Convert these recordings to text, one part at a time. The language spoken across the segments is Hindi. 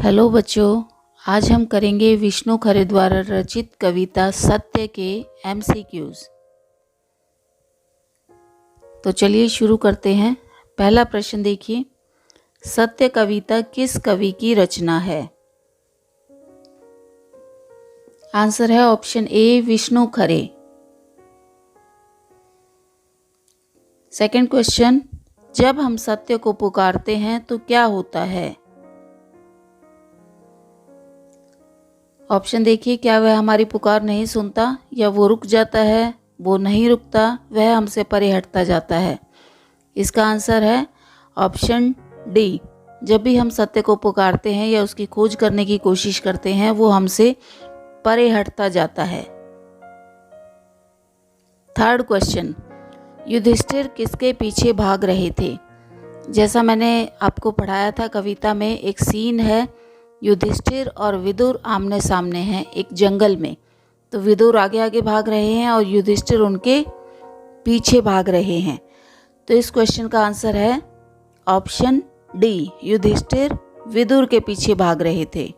हेलो बच्चों, आज हम करेंगे विष्णु खरे द्वारा रचित कविता सत्य के MCQs। तो चलिए शुरू करते हैं। पहला प्रश्न देखिए, सत्य कविता किस कवि की रचना है? आंसर है option A Vishnu Khare. Second question, जब हम सत्य को पुकारते हैं तो क्या होता है? ऑप्शन देखिए, क्या वह हमारी पुकार नहीं सुनता, या वो रुक जाता है, वो नहीं रुकता, वह हमसे परे हटता जाता है। इसका आंसर है ऑप्शन डी। जब भी हम सत्य को पुकारते हैं या उसकी खोज करने की कोशिश करते हैं, वो हमसे परे हटता जाता है। थर्ड क्वेश्चन, युधिष्ठिर किसके पीछे भाग रहे थे? जैसा मैंने आपको पढ़ाया था कविता में, एक सीन है, युधिष्ठिर और विदुर आमने सामने हैं एक जंगल में। तो विदुर आगे आगे भाग रहे हैं और युधिष्ठिर उनके पीछे भाग रहे हैं। तो इस क्वेश्चन का आंसर है ऑप्शन डी, युधिष्ठिर विदुर के पीछे भाग रहे थे।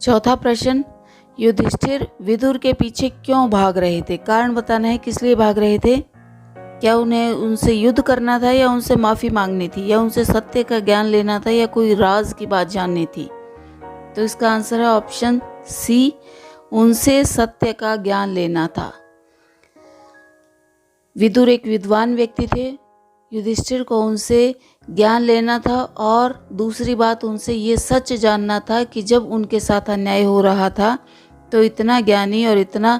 चौथा प्रश्न, युधिष्ठिर विदुर के पीछे क्यों भाग रहे थे? कारण बताना है, किस लिए भाग रहे थे। क्या उन्हें उनसे युद्ध करना था, या उनसे माफ़ी मांगनी थी, या उनसे सत्य का ज्ञान लेना था, या कोई राज की बात जाननी थी? तो इसका आंसर है ऑप्शन सी, उनसे सत्य का ज्ञान लेना था। विदुर एक विद्वान व्यक्ति थे, युधिष्ठिर को उनसे ज्ञान लेना था, और दूसरी बात उनसे ये सच जानना था कि जब उनके साथ अन्याय हो रहा था तो इतना ज्ञानी और इतना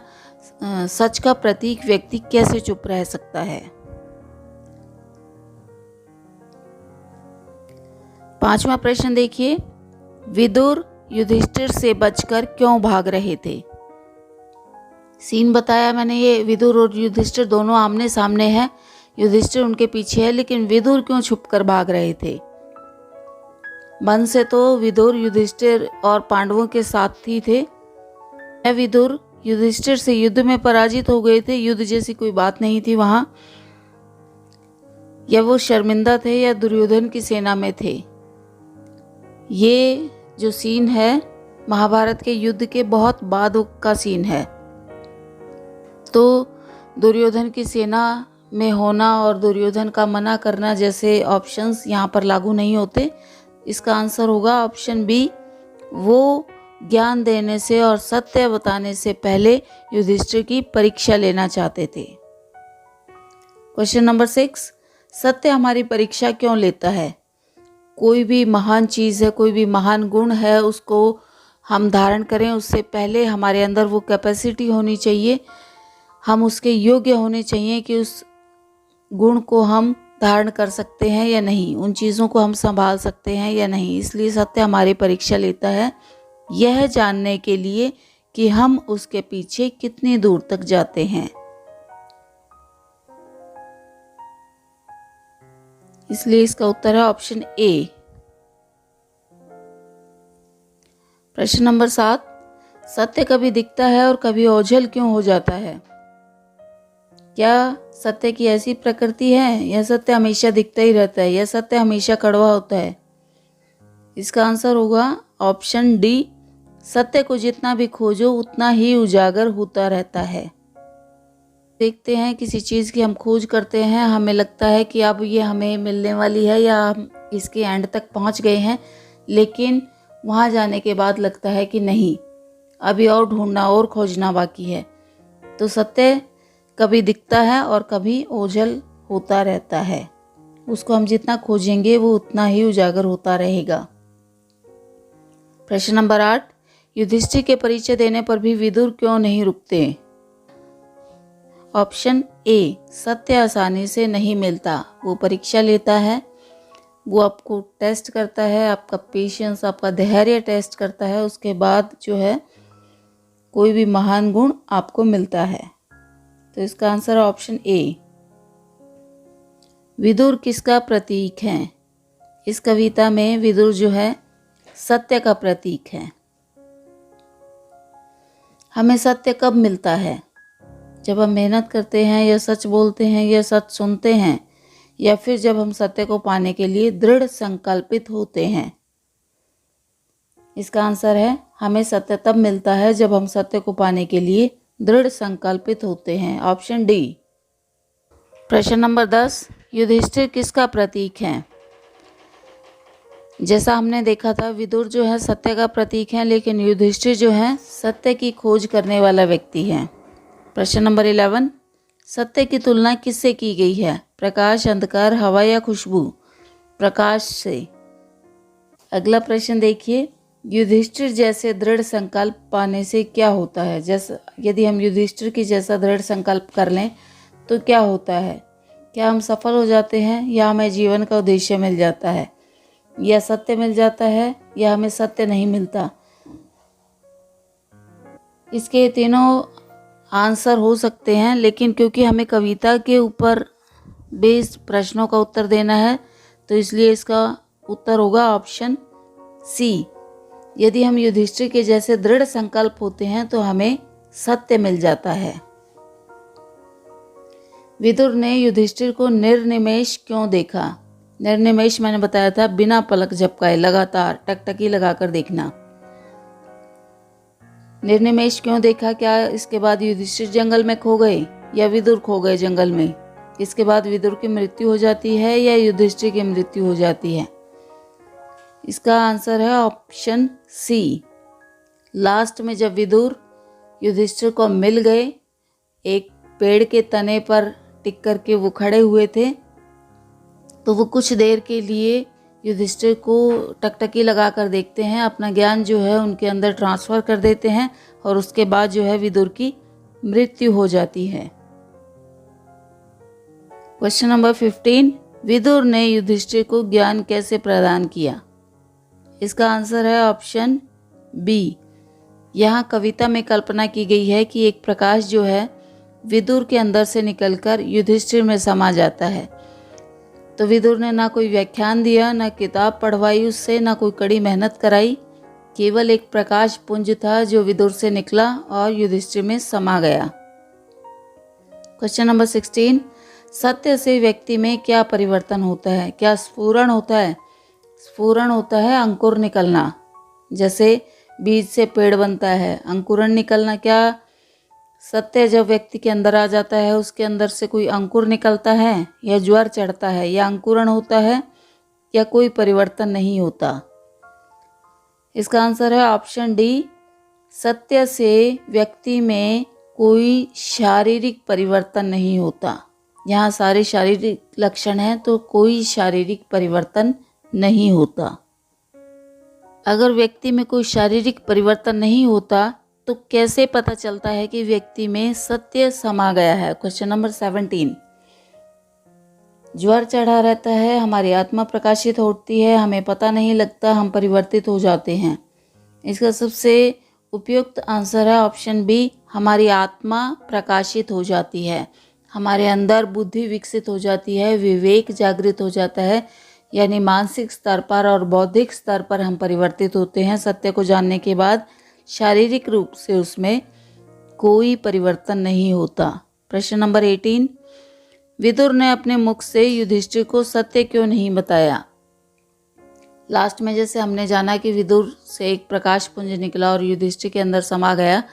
सच का प्रतीक व्यक्ति कैसे चुप रह सकता है। पांचवा प्रश्न देखिए, विदुर युधिष्ठिर से बचकर क्यों भाग रहे थे? सीन बताया मैंने, ये विदुर और युधिष्ठिर दोनों आमने सामने हैं, युधिष्ठिर उनके पीछे है, लेकिन विदुर क्यों छुपकर भाग रहे थे? मन से तो विदुर युधिष्ठिर और पांडवों के साथ ही थे। विदुर युधिष्ठिर से युद्ध में पराजित हो गए थे, युद्ध जैसी कोई बात नहीं थी वहां, या वो शर्मिंदा थे, या दुर्योधन की सेना में थे। ये जो सीन है महाभारत के युद्ध के बहुत बाद का सीन है। तो दुर्योधन की सेना में होना और दुर्योधन का मना करना जैसे ऑप्शंस यहाँ पर लागू नहीं होते। इसका आंसर होगा ऑप्शन बी, वो ज्ञान देने से और सत्य बताने से पहले युधिष्ठिर की परीक्षा लेना चाहते थे। क्वेश्चन नंबर 6, सत्य हमारी परीक्षा क्यों लेता है? कोई भी महान चीज़ है, कोई भी महान गुण है, उसको हम धारण करें उससे पहले हमारे अंदर वो कैपेसिटी होनी चाहिए, हम उसके योग्य होने चाहिए कि उस गुण को हम धारण कर सकते हैं या नहीं, उन चीज़ों को हम संभाल सकते हैं या नहीं। इसलिए सत्य हमारी परीक्षा लेता है, यह जानने के लिए कि हम उसके पीछे कितनी दूर तक जाते हैं। इसलिए इसका उत्तर है ऑप्शन ए। प्रश्न नंबर 7, सत्य कभी दिखता है और कभी ओझल क्यों हो जाता है? क्या सत्य की ऐसी प्रकृति है, या सत्य हमेशा दिखता ही रहता है, या सत्य हमेशा कड़वा होता है? इसका आंसर होगा ऑप्शन डी, सत्य को जितना भी खोजो उतना ही उजागर होता रहता है। देखते हैं किसी चीज़ की हम खोज करते हैं, हमें लगता है कि अब ये हमें मिलने वाली है, या हम इसके एंड तक पहुंच गए हैं, लेकिन वहां जाने के बाद लगता है कि नहीं, अभी और ढूंढना और खोजना बाकी है। तो सत्य कभी दिखता है और कभी ओझल होता रहता है, उसको हम जितना खोजेंगे वो उतना ही उजागर होता रहेगा। प्रश्न नंबर 8, युधिष्ठिर के परिचय देने पर भी विदुर क्यों नहीं रुकते? ऑप्शन ए, सत्य आसानी से नहीं मिलता, वो परीक्षा लेता है, वो आपको टेस्ट करता है, आपका पेशेंस, आपका धैर्य टेस्ट करता है, उसके बाद जो है कोई भी महान गुण आपको मिलता है। तो इसका आंसर है ऑप्शन ए। विदुर किसका प्रतीक है? इस कविता में विदुर जो है सत्य का प्रतीक है। हमें सत्य कब मिलता है? जब हम मेहनत करते हैं, या सच बोलते हैं, या सच सुनते हैं, या फिर जब हम सत्य को पाने के लिए दृढ़ संकल्पित होते हैं। इसका आंसर है हमें सत्य तब मिलता है जब हम सत्य को पाने के लिए दृढ़ संकल्पित होते हैं। Option D. प्रश्न नंबर 10, युधिष्ठिर किसका प्रतीक है? जैसा हमने देखा था, विदुर जो है सत्य का प्रतीक है, लेकिन युधिष्ठिर जो है सत्य की खोज करने वाला व्यक्ति है। प्रश्न नंबर 11, सत्य की तुलना किससे की गई है? प्रकाश, अंधकार, हवा या खुशबू? प्रकाश से। अगला प्रश्न देखिए, युधिष्ठिर जैसे दृढ़ संकल्प पाने से क्या होता है? जैसा यदि हम युधिष्ठिर की जैसा दृढ़ संकल्प कर लें तो क्या होता है? क्या हम सफल हो जाते हैं, या हमें जीवन का उद्देश्य मिल जाता है, या सत्य मिल जाता है, या हमें सत्य नहीं मिलता? इसके तीनों आंसर हो सकते हैं, लेकिन क्योंकि हमें कविता के ऊपर बेस्ड प्रश्नों का उत्तर देना है, तो इसलिए इसका उत्तर होगा ऑप्शन सी। यदि हम युधिष्ठिर के जैसे दृढ़ संकल्प होते हैं तो हमें सत्य मिल जाता है। विदुर ने युधिष्ठिर को निर्निमेष क्यों देखा? निर्निमेष मैंने बताया था बिना पलक झपकाए, लगातार टकटकी लगाकर देखना। निर्निमेष क्यों देखा? क्या इसके बाद युधिष्ठिर जंगल में खो गए, या विदुर खो गए जंगल में? इसके बाद विदुर की मृत्यु हो जाती है या युधिष्ठिर की मृत्यु हो जाती है? इसका आंसर है ऑप्शन सी। लास्ट में जब विदुर युधिष्ठिर को मिल गए, एक पेड़ के तने पर टिक करके वो खड़े हुए थे, तो वो कुछ देर के लिए युधिष्ठिर को टकटकी लगा कर देखते हैं, अपना ज्ञान जो है उनके अंदर ट्रांसफ़र कर देते हैं, और उसके बाद जो है विदुर की मृत्यु हो जाती है। क्वेश्चन नंबर 15, विदुर ने युधिष्ठिर को ज्ञान कैसे प्रदान किया? इसका आंसर है ऑप्शन बी। यहाँ कविता में कल्पना की गई है कि एक प्रकाश जो है विदुर के अंदर से निकलकर युधिष्ठिर में समा जाता है। तो विदुर ने ना कोई व्याख्यान दिया, ना किताब पढ़वाई उससे, ना कोई कड़ी मेहनत कराई, केवल एक प्रकाश पुंज था जो विदुर से निकला और युधिष्ठिर में समा गया। क्वेश्चन नंबर 16, सत्य से व्यक्ति में क्या परिवर्तन होता है? क्या स्फुरण होता है? स्फुरण होता है अंकुर निकलना, जैसे बीज से पेड़ बनता है, अंकुरन निकलना। क्या सत्य जब व्यक्ति के अंदर आ जाता है उसके अंदर से कोई अंकुर निकलता है, या ज्वर चढ़ता है, या अंकुरण होता है, या कोई परिवर्तन नहीं होता? इसका आंसर है ऑप्शन डी। सत्य से व्यक्ति में कोई शारीरिक परिवर्तन नहीं होता। यहाँ सारे शारीरिक लक्षण हैं, तो कोई शारीरिक परिवर्तन नहीं होता। अगर व्यक्ति में कोई शारीरिक परिवर्तन नहीं होता तो कैसे पता चलता है कि व्यक्ति में सत्य समा गया है? क्वेश्चन नंबर 17, ज्वर चढ़ा रहता है, हमारी आत्मा प्रकाशित होती है, हमें पता नहीं लगता, हम परिवर्तित हो जाते हैं। इसका सबसे उपयुक्त आंसर है ऑप्शन बी, हमारी आत्मा प्रकाशित हो जाती है, हमारे अंदर बुद्धि विकसित हो जाती है, विवेक जागृत हो जाता है, यानी मानसिक स्तर पर और बौद्धिक स्तर पर हम परिवर्तित होते हैं सत्य को जानने के बाद। शारीरिक रूप से उसमें कोई परिवर्तन नहीं होता। प्रश्न नंबर 18, विदुर ने अपने मुख से युधिष्ठिर को सत्य क्यों नहीं बताया? लास्ट में जैसे हमने जाना कि विदुर से एक प्रकाश पुंज निकला और युधिष्ठिर के अंदर समा गया,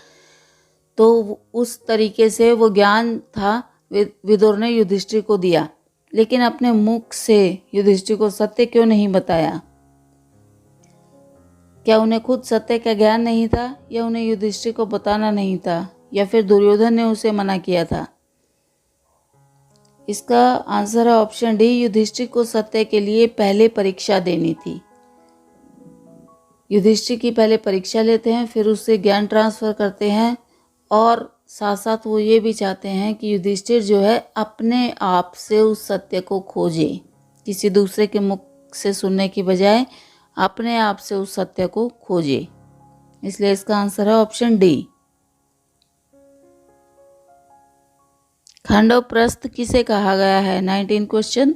तो उस तरीके से वो ज्ञान था विदुर ने युधिष्ठिर को दिया, लेकिन अपने मुख से युधिष्ठिर को सत्य क्यों नहीं बताया? क्या उन्हें खुद सत्य का ज्ञान नहीं था, या उन्हें युधिष्ठिर को बताना नहीं था, या फिर दुर्योधन ने उसे मना किया था? इसका आंसर है ऑप्शन डी, युधिष्ठिर को सत्य के लिए पहले परीक्षा देनी थी। युधिष्ठिर की पहले परीक्षा लेते हैं, फिर उससे ज्ञान ट्रांसफर करते हैं, और साथ साथ वो ये भी चाहते हैं कि युधिष्ठिर जो है अपने आप से उस सत्य को खोजे, किसी दूसरे के मुख से सुनने की बजाय अपने आप से उस सत्य को खोजे। इसलिए इसका आंसर है ऑप्शन डी। खांडव प्रस्थ किसे कहा गया है? 19 क्वेश्चन।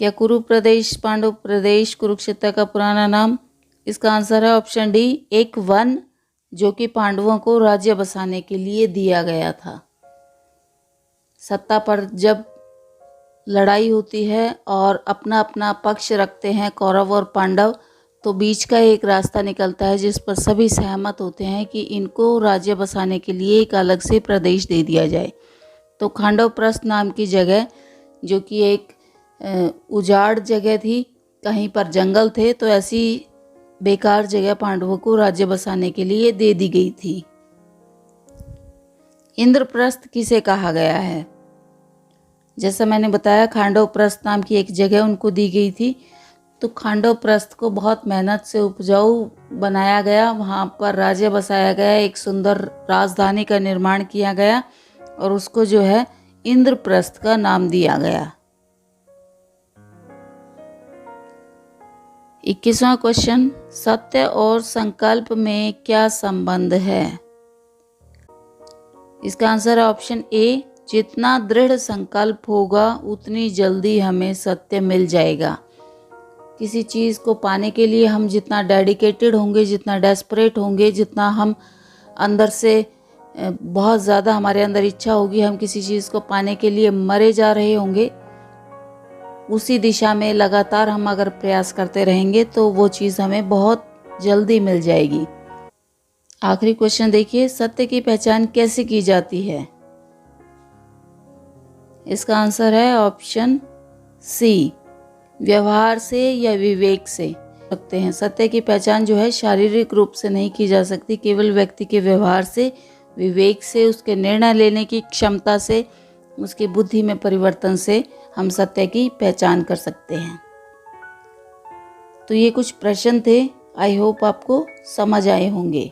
क्या कुरु प्रदेश पांडव प्रदेश कुरुक्षेत्र का पुराना नाम? इसका आंसर है ऑप्शन डी, एक वन जो कि पांडवों को राज्य बसाने के लिए दिया गया था। सत्ता पर जब लड़ाई होती है और अपना अपना पक्ष रखते हैं कौरव और पांडव, तो बीच का एक रास्ता निकलता है जिस पर सभी सहमत होते हैं कि इनको राज्य बसाने के लिए एक अलग से प्रदेश दे दिया जाए। तो खांडवप्रस्थ नाम की जगह, जो कि एक उजाड़ जगह थी, कहीं पर जंगल थे, तो ऐसी बेकार जगह पांडवों को राज्य बसाने के लिए दे दी गई थी। इंद्रप्रस्थ किसे कहा गया है? जैसा मैंने बताया, खांडवप्रस्थ नाम की एक जगह उनको दी गई थी। तो खांडवप्रस्थ को बहुत मेहनत से उपजाऊ बनाया गया, वहाँ पर राज्य बसाया गया, एक सुंदर राजधानी का निर्माण किया गया और उसको जो है इंद्रप्रस्थ का नाम दिया गया। 21वां क्वेश्चन, सत्य और संकल्प में क्या संबंध है? इसका आंसर है ऑप्शन ए, जितना दृढ़ संकल्प होगा उतनी जल्दी हमें सत्य मिल जाएगा। किसी चीज़ को पाने के लिए हम जितना डेडिकेटेड होंगे, जितना डेस्परेट होंगे, जितना हम अंदर से बहुत ज़्यादा हमारे अंदर इच्छा होगी, हम किसी चीज़ को पाने के लिए मरे जा रहे होंगे, उसी दिशा में लगातार हम अगर प्रयास करते रहेंगे तो वो चीज़ हमें बहुत जल्दी मिल जाएगी। आखिरी क्वेश्चन देखिए, सत्य की पहचान कैसे की जाती है? इसका आंसर है ऑप्शन सी, व्यवहार से या विवेक से सकते हैं। सत्य की पहचान जो है शारीरिक रूप से नहीं की जा सकती, केवल व्यक्ति के व्यवहार से, विवेक से, उसके निर्णय लेने की क्षमता से, उसकी बुद्धि में परिवर्तन से हम सत्य की पहचान कर सकते हैं। तो ये कुछ प्रश्न थे, आई होप आपको समझ आए होंगे।